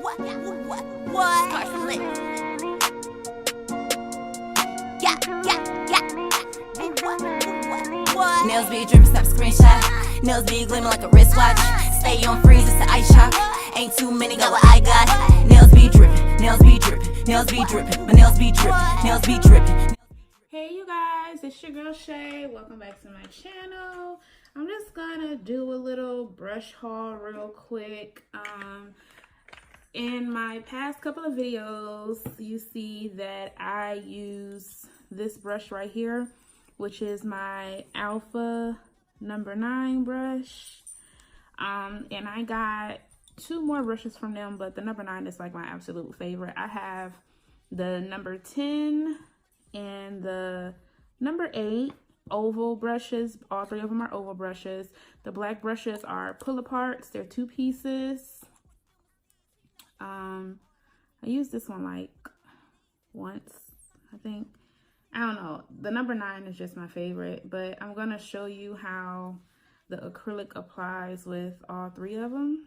What? Carson lit. Yeah. What? Nails be drippin', snap screenshot. Nails be gleaming like a wristwatch. Stay on freeze, it's an ice shop. Ain't too many, got what I got. Nails be drippin', nails be drippin', nails be drippin', my nails be drippin', nails be drippin'. Hey you guys, it's your girl Shay. Welcome back to my channel. I'm just gonna do a little brush haul real quick. In my past couple of videos, you see that I use this brush right here, which is my Alpha number 9 brush. And I got 2 more brushes from them, but the number 9 is like my absolute favorite. I have the number 10 and the number 8 oval brushes. All 3 of them are oval brushes. The black brushes are pull aparts. They're 2 pieces. I used this one like once, I think. I don't know. The number 9 is just my favorite, but I'm gonna show you how the acrylic applies with all 3 of them,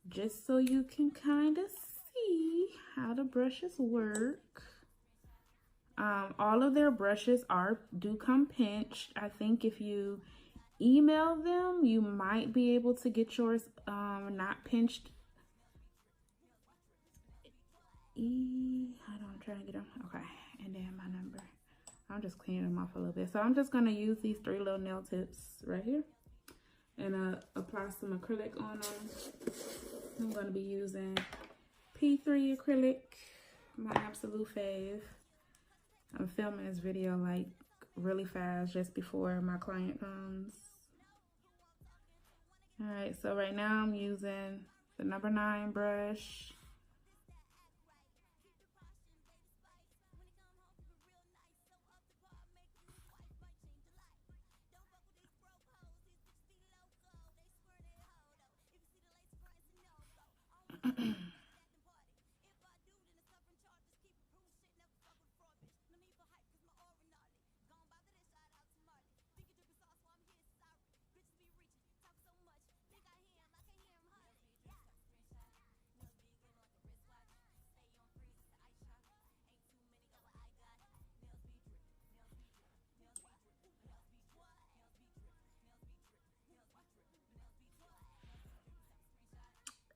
just so you can kind of see how the brushes work. All of their brushes do come pinched. I think if you email them, you might be able to get yours not pinched. Hold on, I'm trying to get them. Okay, and then my number. I'm just cleaning them off a little bit. So I'm just gonna use these 3 little nail tips right here and apply some acrylic on them. I'm gonna be using P3 acrylic, my absolute fave. I'm filming this video like really fast just before my client comes. All right, so right now I'm using the number 9 brush.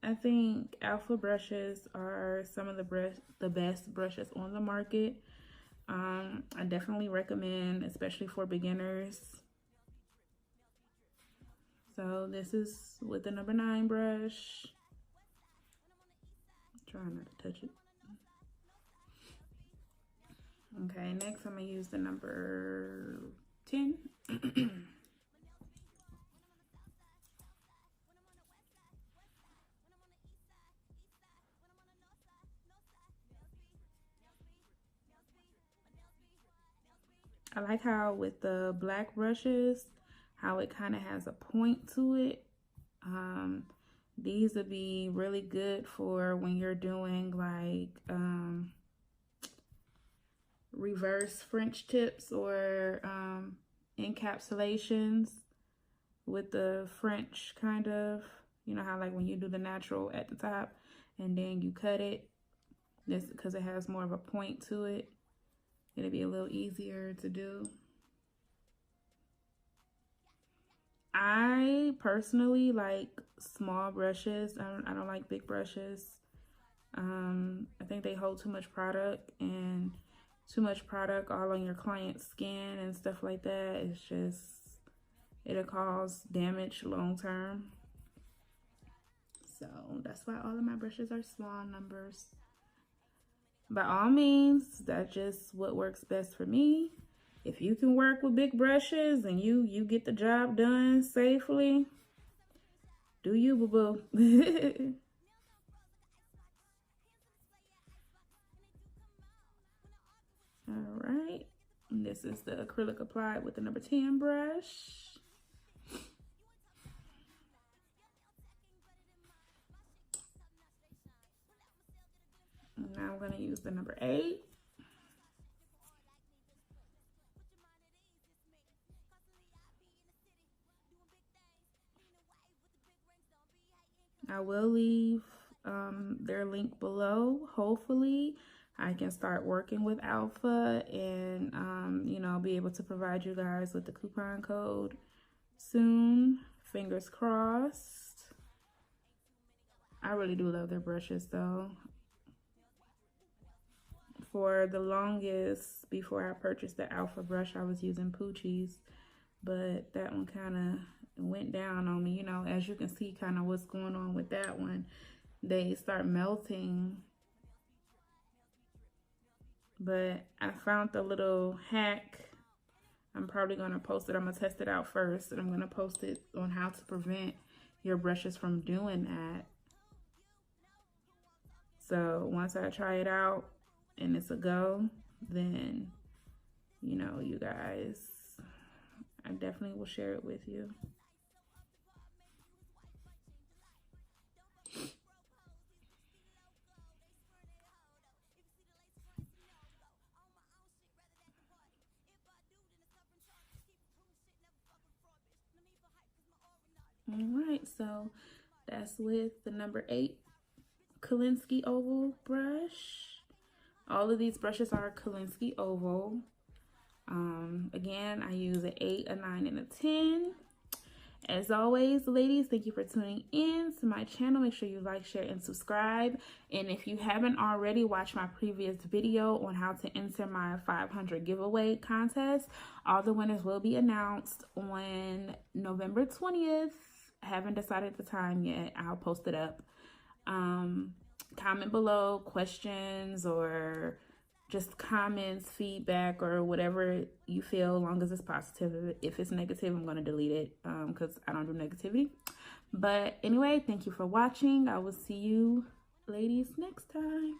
I think Alpha brushes are some of the best brushes on the market. I definitely recommend, especially for beginners. So this is with the number 9 brush. Try not to touch it. Okay, next I'm gonna use the number 10. I like how with the black brushes, how it kind of has a point to it. These would be really good for when you're doing like reverse French tips or encapsulations with the French kind of, you know how like when you do the natural at the top and then you cut it, this because it has more of a point to it. It'll be a little easier to do. I personally like small brushes. I don't like big brushes. I think they hold too much product, and too much product all on your client's skin and stuff like that. It's just, it'll cause damage long term. So that's why all of my brushes are small numbers. By all means, that's just what works best for me. If you can work with big brushes and you get the job done safely, do you, boo-boo. All right, and this is the acrylic applied with the number 10 brush. Now I'm going to use the number 8. I will leave their link below. Hopefully I can start working with Alpha and, you know, be able to provide you guys with the coupon code soon. Fingers crossed. I really do love their brushes though. For the longest, before I purchased the Alpha brush, I was using Poochie's, but that one kind of went down on me. You know, as you can see kind of what's going on with that one. They start melting. But I found the little hack. I'm probably going to post it. I'm going to test it out first, and I'm going to post it on how to prevent your brushes from doing that. So once I try it out and it's a go, then, you know, you guys, I definitely will share it with you. All right, so that's with the number 8 Kolinsky oval brush. All of these brushes are Kolinsky oval. Again, I use an 8, a 9, and a 10. As always, ladies, thank you for tuning in to my channel. Make sure you like, share, and subscribe. And if you haven't already watched my previous video on how to enter my 500 giveaway contest, all the winners will be announced on November 20th. I haven't decided the time yet. I'll post it up. Comment below questions or just comments, feedback, or whatever you feel, as long as it's positive. If it's negative, I'm going to delete it because I don't do negativity. But anyway, thank you for watching. I will see you ladies next time.